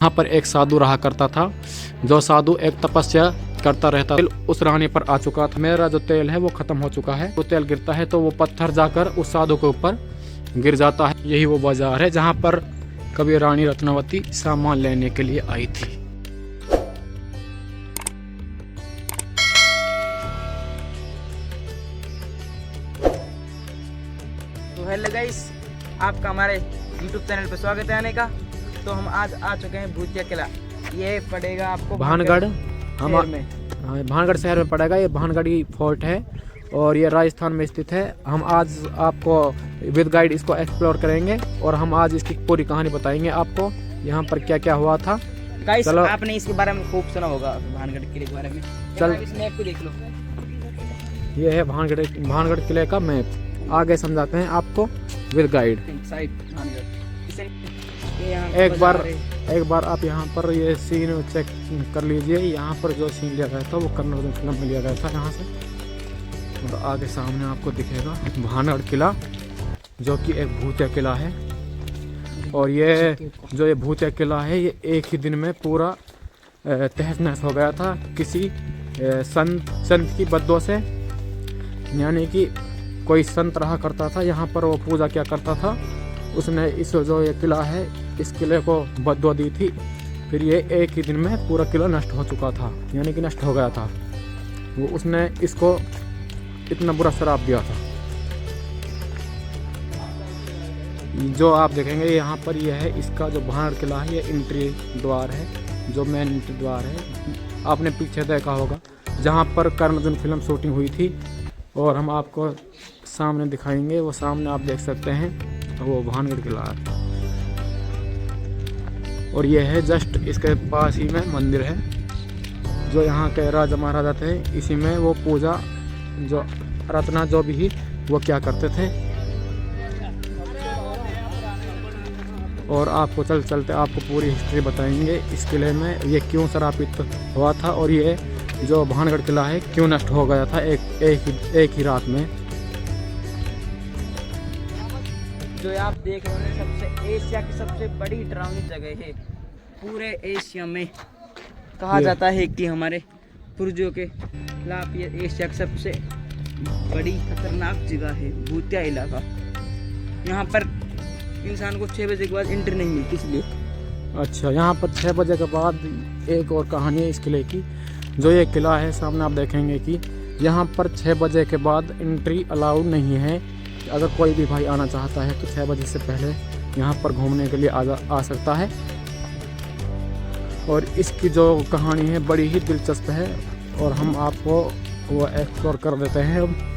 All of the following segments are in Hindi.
यहाँ पर एक साधु रहा करता था। जो साधु एक तपस्या करता रहता था। उस रानी पर आ चुका था। मेरा जो तेल है वो खत्म हो चुका है। वो तेल गिरता है तो वो पत्थर जाकर उस साधु के ऊपर गिर जाता है। यही वो बाजार है जहाँ पर कभी रानी रत्नावती सामान लेने के लिए आई थी। तो हेलो गाइस, आपका हमारे YouTube चैनल पर स्वागत है आने का। तो हम आज आ चुके हैं भूतिया किला। ये पड़ेगा आपको भानगढ़ शहर में। हाँ, भानगढ़ शहर में पड़ेगा। ये भानगढ़ी फोर्ट है और ये राजस्थान में स्थित है। हम आज आपको विद गाइड इसको एक्सप्लोर करेंगे और हम आज इसकी पूरी कहानी बताएंगे आपको, यहाँ पर क्या क्या हुआ था। गाइस, चलो, आपने इसके बारे में खूब सुना होगा, भानगढ़ किले के बारे में। चल, इस मैप को देख लो। ये है भानगढ़ किले का मैप। आगे समझाते हैं आपको विद गाइड। साइड भानगढ़। एक बार आप यहाँ पर ये सीन चेक कर लीजिए। यहाँ पर जो सीन लिया गया था वो कर्नल फिल्म में लिया गया था यहाँ से। और आगे सामने आपको दिखेगा भानगढ़ किला, जो कि एक भूतिया किला है। और ये जो ये भूतिया किला है ये एक ही दिन में पूरा तहस नहस हो गया था किसी संत की बद्दुआ से। यानी कि कोई संत रहा करता था यहाँ पर, वो पूजा क्या करता था। उसने इस जो ये किला है इस किले को बद्दुआ दी थी। फिर ये एक ही दिन में पूरा किला नष्ट हो चुका था, यानी कि नष्ट हो गया था। वो उसने इसको इतना बुरा श्राप दिया था। जो आप देखेंगे यहाँ पर यह है इसका जो भानगढ़ किला है, ये एंट्री द्वार है, जो मेन एंट्री द्वार है। आपने पीछे देखा होगा जहाँ पर कर्नल फिल्म शूटिंग हुई थी। और हम आपको सामने दिखाएंगे, वो सामने आप देख सकते हैं, वो भानगढ़ किला है। और ये है जस्ट इसके पास ही में मंदिर है, जो यहाँ के राजा महाराजा थे। इसी में वो पूजा जो रत्ना जो भी वो क्या करते थे। और आपको चलते आपको पूरी हिस्ट्री बताएंगे इस किले में ये क्यों श्रापित हुआ था और ये जो भानगढ़ किला है क्यों नष्ट हो गया था एक ही रात में। जो आप देख रहे हैं सबसे एशिया की सबसे बड़ी डरावनी जगह है पूरे एशिया में। कहा जाता है कि हमारे पूर्वजों के खिलाफ ये एशिया की सबसे बड़ी खतरनाक जगह है, भूतिया इलाका। यहाँ पर इंसान को 6 बजे के बाद एंट्री नहीं मिलती, इसलिए। अच्छा, यहाँ पर 6 बजे के बाद एक और कहानी है इस किले की। जो ये किला है सामने आप देखेंगे कि यहाँ पर 6 बजे के बाद एंट्री अलाउड नहीं है। अगर कोई भी भाई आना चाहता है तो 6 बजे से पहले यहाँ पर घूमने के लिए आ सकता है। और इसकी जो कहानी है बड़ी ही दिलचस्प है और हम आपको वो एक्सप्लोर कर देते हैं।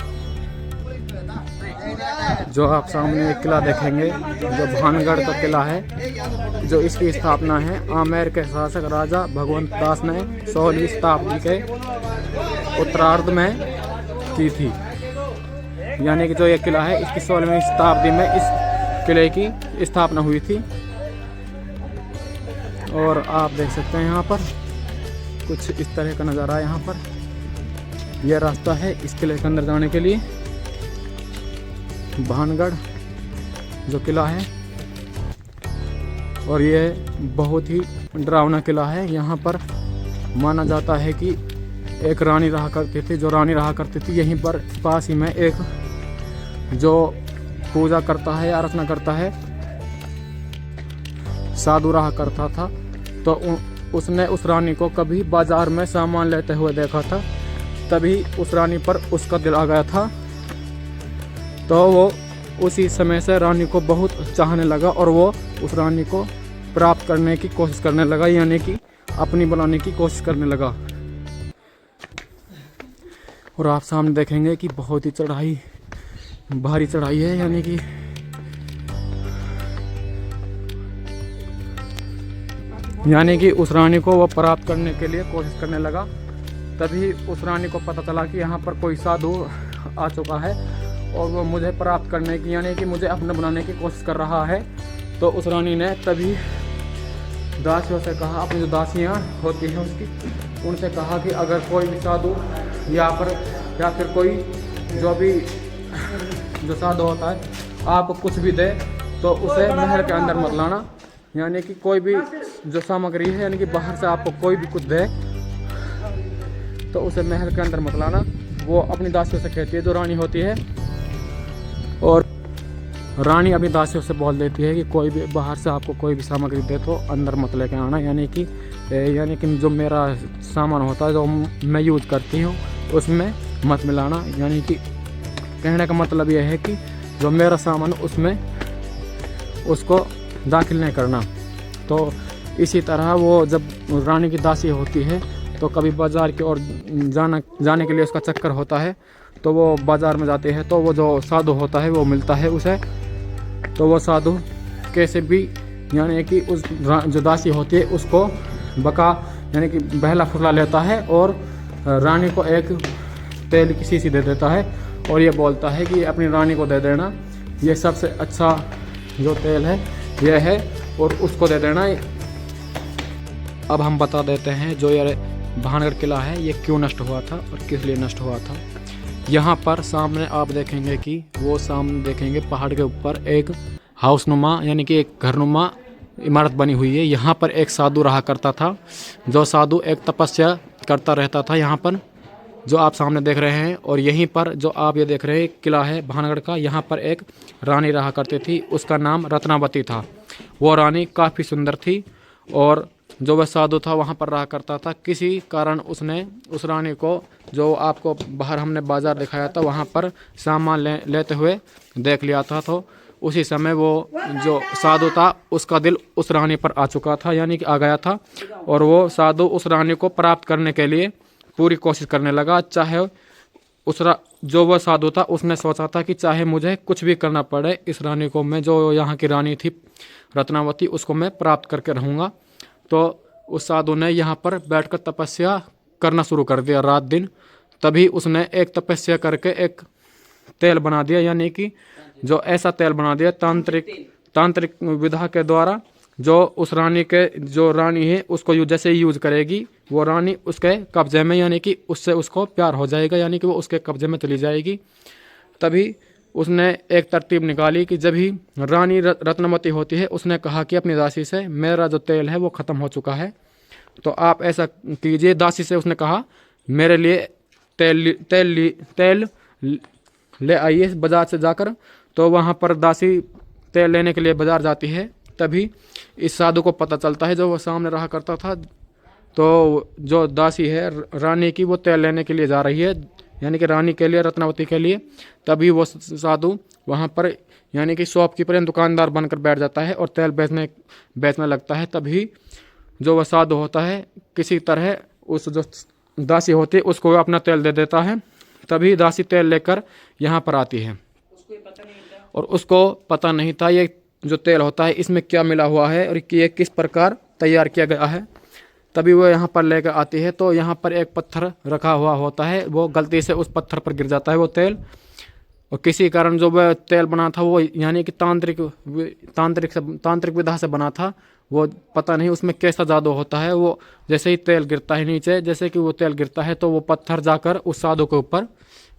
जो आप सामने एक किला देखेंगे जो भानगढ़ का किला है, जो इसकी स्थापना है आमेर के शासक राजा भगवंत दास ने 16वीं शताब्दी के उत्तरार्ध में की थी। यानी कि जो ये किला है इसकी 16वीं शताब्दी में इस किले की स्थापना हुई थी। और आप देख सकते हैं यहाँ पर कुछ इस तरह का नज़ारा है। यहाँ पर यह रास्ता है इस किले के अंदर जाने के लिए। भानगढ़ जो किला है और ये बहुत ही डरावना किला है। यहाँ पर माना जाता है कि एक रानी रहा करती थी। जो रानी रहा करती थी यहीं पर पास ही में एक जो पूजा करता है या अर्चना करता है साधु रहा करता था। तो उसने उस रानी को कभी बाजार में सामान लेते हुए देखा था। तभी उस रानी पर उसका दिल आ गया था। तो वो उसी समय से रानी को बहुत चाहने लगा और वो उस रानी को प्राप्त करने की कोशिश करने लगा, यानी कि अपनी बनाने की कोशिश करने लगा। और आप सामने देखेंगे कि बहुत ही भारी चढ़ाई है, यानी कि उस रानी को वो प्राप्त करने के लिए कोशिश करने लगा। तभी उस रानी को पता चला कि यहाँ पर कोई साधु आ चुका है और वो मुझे प्राप्त करने की, यानी कि मुझे अपने बनाने की कोशिश कर रहा है। तो उस रानी ने तभी दासियों से कहा, अपनी जो दासियाँ होती हैं उसकी, उनसे कहा कि अगर कोई भी साधु या फिर कोई जो साधु होता है आप कुछ भी दे तो उसे महल के अंदर मत लाना, यानी कि कोई भी जो सामग्री है, यानी कि बाहर से आपको कोई भी कुछ दे तो उसे महल के अंदर मत लाना। वो अपनी दासियों से कहती है, जो रानी होती है, और रानी अपनी दासियों से बोल देती है कि कोई भी बाहर से आपको कोई भी सामग्री दे तो अंदर मत लेके आना, यानी कि जो मेरा सामान होता है, जो मैं यूज करती हूँ, उसमें मत मिलाना। यानी कि कहने का मतलब यह है कि जो मेरा सामान उसमें उसको दाखिल नहीं करना। तो इसी तरह वो जब रानी की दासी होती है तो कभी बाज़ार की ओर जाने के लिए उसका चक्कर होता है, तो वो बाज़ार में जाते हैं, तो वो जो साधु होता है वो मिलता है उसे। तो वो साधु कैसे भी यानी कि उस जो दासी होती है उसको बका यानी कि बहला फुसला लेता है और रानी को एक तेल की शीशी दे देता है और ये बोलता है कि अपनी रानी को दे देना, ये सबसे अच्छा जो तेल है यह है, और उसको दे देना। अब हम बता देते हैं जो ये भानगढ़ किला है ये क्यों नष्ट हुआ था और किस लिए नष्ट हुआ था। यहाँ पर सामने आप देखेंगे कि वो सामने देखेंगे पहाड़ के ऊपर एक हाउसनुमा यानी कि एक घरनुमा इमारत बनी हुई है। यहाँ पर एक साधु रहा करता था, जो साधु एक तपस्या करता रहता था यहाँ पर, जो आप सामने देख रहे हैं। और यहीं पर जो आप ये देख रहे हैं किला है भानगढ़ का, यहाँ पर एक रानी रहा करती थी, उसका नाम रत्नावती था। वो रानी काफ़ी सुंदर थी और जो वह साधु था वहाँ पर रहा करता था। किसी कारण उसने उस रानी को, जो आपको बाहर हमने बाजार दिखाया था, वहाँ पर सामान लेते हुए देख लिया था। तो उसी समय वो जो साधु था उसका दिल उस रानी पर आ चुका था, यानी कि आ गया था, और वो साधु उस रानी को प्राप्त करने के लिए पूरी कोशिश करने लगा। चाहे जो वह साधु था उसने सोचा था कि चाहे मुझे कुछ भी करना पड़े, इस रानी को मैं, जो यहाँ की रानी थी रत्नावती, उसको मैं प्राप्त करके रहूँगा। तो उस साधु ने यहाँ पर बैठकर तपस्या करना शुरू कर दिया रात दिन। तभी उसने एक तपस्या करके एक तेल बना दिया, यानी कि जो ऐसा तेल बना दिया तांत्रिक विधा के द्वारा, जो उस रानी के, जो रानी है उसको जैसे ही यूज करेगी वो रानी उसके कब्जे में, यानी कि उससे उसको प्यार हो जाएगा, यानी कि वो उसके कब्जे में चली जाएगी। तभी उसने एक तरतीब निकाली कि जब ही रानी रत्नवती होती है, उसने कहा कि अपनी दासी से मेरा जो तेल है वो ख़त्म हो चुका है, तो आप ऐसा कीजिए। दासी से उसने कहा मेरे लिए तेल ले आइए बाजार से जाकर। तो वहाँ पर दासी तेल लेने के लिए बाजार जाती है। तभी इस साधु को पता चलता है, जो वो सामने रहा करता था, तो जो दासी है रानी की, वो तेल लेने के लिए जा रही है, यानी कि रानी के लिए, रत्नावती के लिए। तभी वो साधु वहाँ पर यानी कि शॉपकीपर या दुकानदार बनकर बैठ जाता है और तेल बेचने लगता है। तभी जो वह साधु होता है किसी तरह उस जो दासी होती है उसको अपना तेल दे देता है। तभी दासी तेल लेकर यहाँ पर आती है और उसको पता नहीं था ये जो तेल होता है इसमें क्या मिला हुआ है और कि ये किस प्रकार तैयार किया गया है। तभी वो यहाँ पर लेकर आती है, तो यहाँ पर एक पत्थर रखा हुआ होता है, वो गलती से उस पत्थर पर गिर जाता है वो तेल, और किसी कारण जो वह तेल बना था वो यानी कि तांत्रिक विधा से बना था। वो पता नहीं उसमें कैसा जादू होता है, वो जैसे ही तेल गिरता है नीचे, जैसे कि वो तेल गिरता है तो वो पत्थर जाकर उस साधु के ऊपर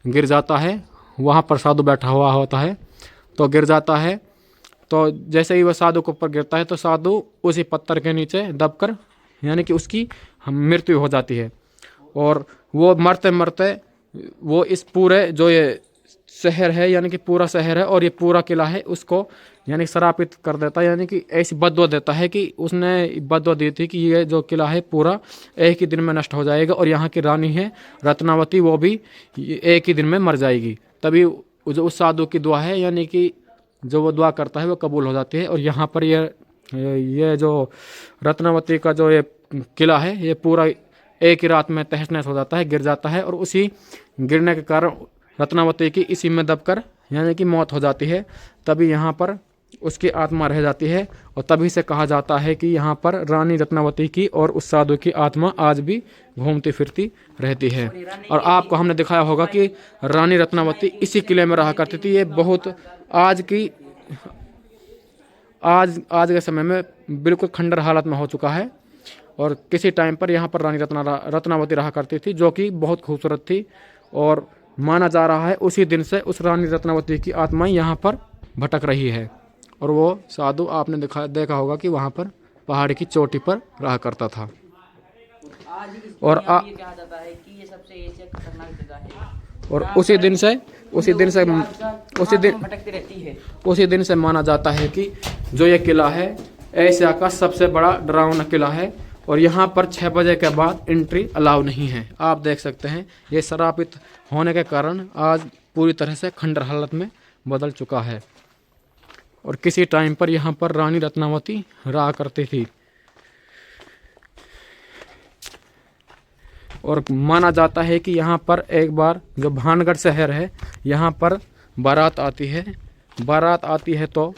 गिर जाता है। वहाँ पर साधु बैठा हुआ होता है तो गिर जाता है। तो जैसे ही वह साधु के ऊपर गिरता है तो साधु उसी पत्थर के नीचे दबकर यानी कि उसकी मृत्यु हो जाती है। और वो मरते मरते वो इस पूरे जो ये शहर है, यानी कि पूरा शहर है और ये पूरा किला है, उसको यानी श्रापित कर देता है, यानी कि ऐसी बददुआ देता है कि उसने बददुआ दी थी कि ये जो किला है पूरा एक ही दिन में नष्ट हो जाएगा और यहाँ की रानी है रत्नावती वो भी एक ही दिन में मर जाएगी। तभी जो उस साधु की दुआ है, यानी कि जो वो दुआ करता है वो कबूल हो जाती है। और यहाँ पर ये जो रत्नावती का जो ये किला है ये पूरा एक ही रात में तहस नहस हो जाता है, गिर जाता है, और उसी गिरने के कारण रत्नावती की इसी में दबकर यानी कि मौत हो जाती है। तभी यहाँ पर उसकी आत्मा रह जाती है और तभी से कहा जाता है कि यहाँ पर रानी रत्नावती की और उस साधु की आत्मा आज भी घूमती फिरती रहती है। और आपको हमने दिखाया होगा कि रानी रत्नावती इसी किले में रहा करती थी। ये बहुत आज के समय में बिल्कुल खंडर हालत में हो चुका है, और किसी टाइम पर यहाँ पर रानी रत्नावती रहा करती थी, जो कि बहुत खूबसूरत थी। और माना जा रहा है उसी दिन से उस रानी रत्नावती की आत्मा यहाँ पर भटक रही है। और वो साधु आपने देखा होगा कि वहाँ पर पहाड़ की चोटी पर रहा करता था। आज इस और दुनिया में ये कहा जाता है कि ये सबसे एशिया की खतरनाक जगह है। और यहाँ उसी पर दिन से भटकती रहती है। उसी दिन से माना जाता है कि जो ये किला है एशिया का सबसे बड़ा डरावना किला है और यहाँ पर 6 बजे के बाद एंट्री अलाउ नहीं है। आप देख सकते हैं ये शराबित होने के कारण आज पूरी तरह से खंडर हालत में बदल चुका है। और किसी टाइम पर यहाँ पर रानी रत्नावती रहा करती थी और माना जाता है कि यहाँ पर एक बार जो भानगढ़ शहर है यहाँ पर बारात आती है तो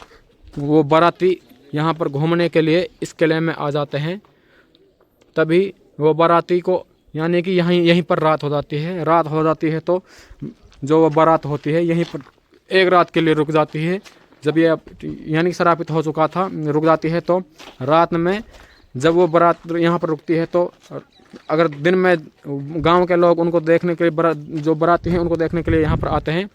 वो बाराती यहाँ पर घूमने के लिए इस किले में आ जाते हैं। तभी वो बाराती को यानी कि यहीं पर रात हो जाती है तो जो वो बारात होती है यहीं पर एक रात के लिए रुक जाती है। जब ये यानी कि शराबित हो चुका था रुक जाती है तो रात में जब वो बारात यहाँ पर रुकती है तो अगर दिन में गांव के लोग उनको देखने के लिए जो बाराती हैं उनको देखने के लिए यहाँ पर आते हैं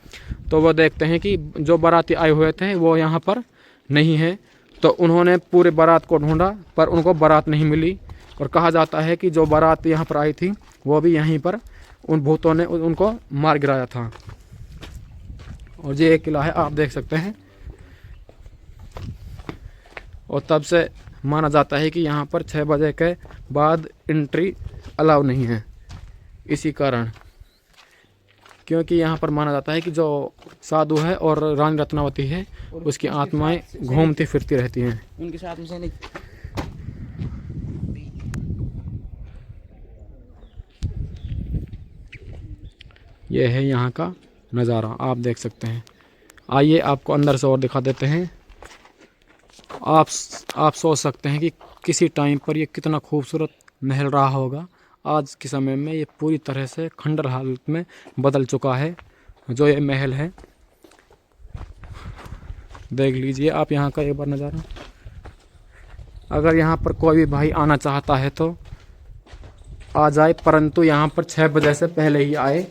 तो वो देखते हैं कि जो बाराती आए हुए थे वो यहाँ पर नहीं है। तो उन्होंने पूरे बारात को ढूंढा पर उनको बारात नहीं मिली और कहा जाता है कि जो बारात यहाँ पर आई थी वो भी यहीं पर उन भूतों ने उनको मार गिराया था। और ये एक किला है आप देख सकते हैं। और तब से माना जाता है कि यहाँ पर 6 बजे के बाद एंट्री अलाउ नहीं है, इसी कारण क्योंकि यहाँ पर माना जाता है कि जो साधु है और रानी रत्नावती है उसकी आत्माएं घूमती फिरती रहती हैं। उनके साथ में सैनिक यह है यहाँ का नज़ारा आप देख सकते हैं। आइए आपको अंदर से और दिखा देते हैं। आप सोच सकते हैं कि किसी टाइम पर ये कितना खूबसूरत महल रहा होगा। आज के समय में ये पूरी तरह से खंडर हालत में बदल चुका है। जो ये महल है देख लीजिए आप यहाँ का एक बार नज़ारा। अगर यहाँ पर कोई भी भाई आना चाहता है तो आ जाए, परंतु यहाँ पर 6 बजे से पहले ही आए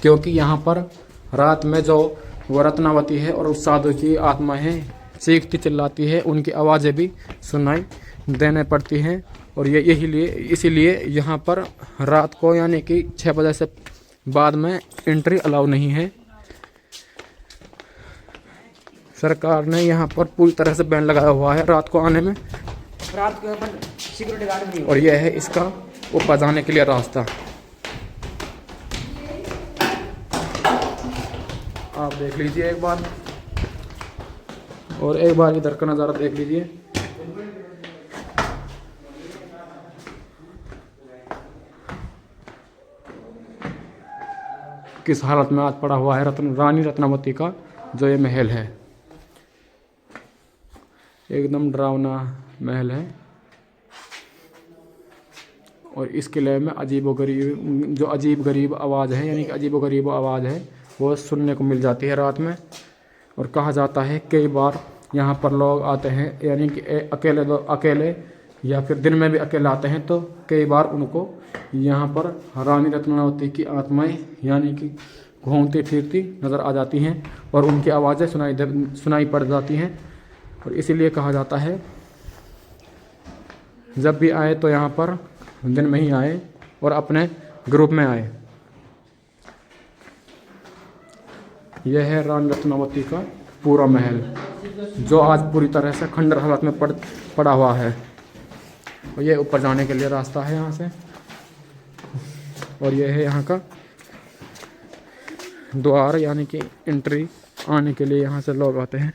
क्योंकि यहाँ पर रात में जो वो रत्नावती है और उस साधु की आत्मा है चीखती चिल्लाती है, उनकी आवाज़ें भी सुनाई देने पड़ती हैं। और ये इसीलिए यहाँ पर रात को यानी कि 6 बजे से बाद में एंट्री अलाउ नहीं है। सरकार ने यहाँ पर पूरी तरह से बैन लगाया हुआ है रात को आने में। रात को यहाँ पर सिक्योरिटी गार्ड नहीं और यह है इसका ऊपर जाने के लिए रास्ता। आप देख लीजिए एक बार और एक बार इधर का नज़ारा देख लीजिए। किस हालत में आज पड़ा हुआ है रानी रत्नावती का जो ये महल है। एकदम डरावना महल है। और इस किले में अजीब गरीब आवाज़ है यानी कि अजीब आवाज़ है वो सुनने को मिल जाती है रात में। और कहा जाता है कई बार यहाँ पर लोग आते हैं यानी कि अकेले या फिर दिन में भी अकेले आते हैं तो कई बार उनको यहाँ पर रानी रत्नावती की आत्माएं यानी कि घूमती फिरती नज़र आ जाती हैं और उनकी आवाज़ें सुनाई पड़ जाती हैं। और इसीलिए कहा जाता है जब भी आए तो यहाँ पर दिन में ही आए और अपने ग्रुप में आए। यह है रानी रत्नावती का पूरा महल जो आज पूरी तरह से खंडर हालत में पड़ा हुआ है। और ये ऊपर जाने के लिए रास्ता है यहाँ से। और यह है यहाँ का द्वार यानी कि एंट्री आने के लिए यहाँ से लोग आते हैं।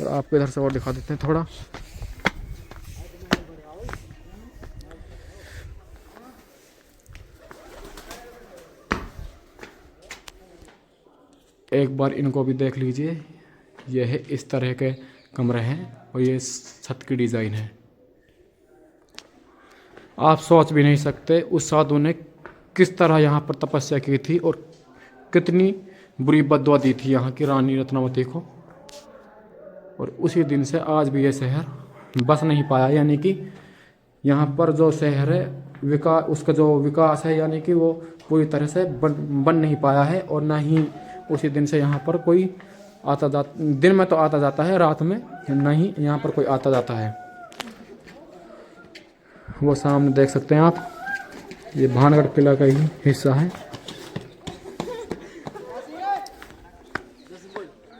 और आपको इधर से और दिखा देते हैं थोड़ा। एक बार इनको भी देख लीजिए। यह है इस तरह के कमरे हैं और ये छत की डिज़ाइन है। आप सोच भी नहीं सकते उस साधु ने किस तरह यहाँ पर तपस्या की थी और कितनी बुरी बद्दुआ दी थी यहाँ की रानी रत्नावती को। और उसी दिन से आज भी ये शहर बस नहीं पाया यानी कि यहाँ पर जो शहर है उसका जो विकास है यानी कि वो पूरी तरह से बन नहीं पाया है। और ना ही उसी दिन से यहाँ पर कोई दिन में तो आता जाता है, रात में नहीं यहाँ पर कोई आता जाता है। वो सामने देख सकते हैं आप, ये भानगढ़ किला का ही हिस्सा है।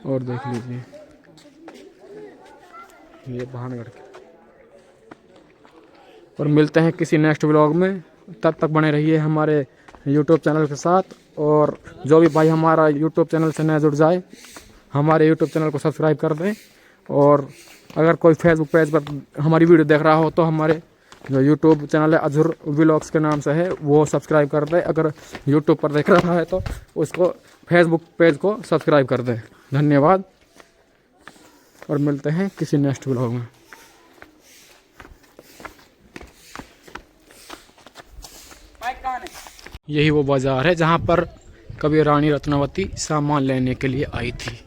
और देख लीजिए ये भानगढ़। और मिलते हैं किसी नेक्स्ट व्लॉग में, तब तक बने रहिए हमारे YouTube चैनल के साथ। और जो भी भाई हमारा YouTube चैनल से नया जुड़ जाए, हमारे YouTube चैनल को सब्सक्राइब कर दें। और अगर कोई फेसबुक पेज पर हमारी वीडियो देख रहा हो तो हमारे जो YouTube चैनल है अजहर व्लॉग्स के नाम से है, वो सब्सक्राइब कर दें। अगर YouTube पर देख रहा है तो उसको फेसबुक पेज को सब्सक्राइब कर दें। धन्यवाद और मिलते हैं किसी नेक्स्ट व्लॉग में। यही वो बाज़ार है जहाँ पर कभी रानी रत्नावती सामान लेने के लिए आई थी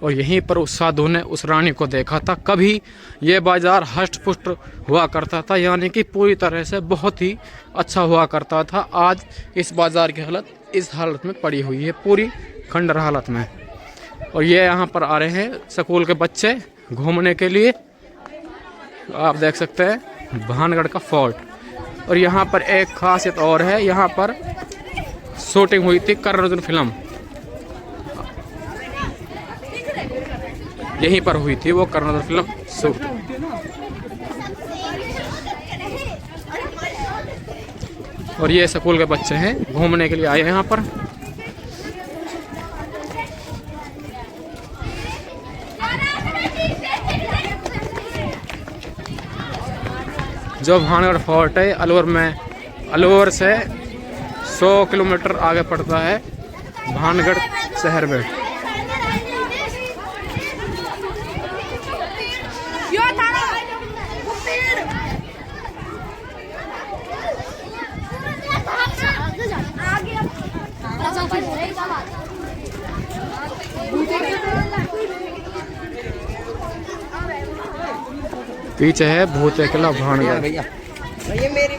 और यहीं पर उस साधु ने उस रानी को देखा था। कभी ये बाज़ार हष्ट पुष्ट हुआ करता था, यानी कि पूरी तरह से बहुत ही अच्छा हुआ करता था। आज इस बाज़ार की हालत इस हालत में पड़ी हुई है, पूरी खंडर हालत में। और ये यहाँ पर आ रहे हैं स्कूल के बच्चे घूमने के लिए। आप देख सकते हैं भानगढ़ का फोर्ट। और यहाँ पर एक खासियत और है, यहाँ पर शूटिंग हुई थी करण अर्जुन फिल्म, यहीं पर हुई थी वो करण अर्जुन फिल्म शूट। और ये स्कूल के बच्चे हैं, घूमने के लिए आए हैं यहाँ पर। जो भानगढ़ फोर्ट है अलवर से 100 किलोमीटर आगे पड़ता है भानगढ़ शहर में। पीछे है भूतिया किला भानगढ़। भैया मेरी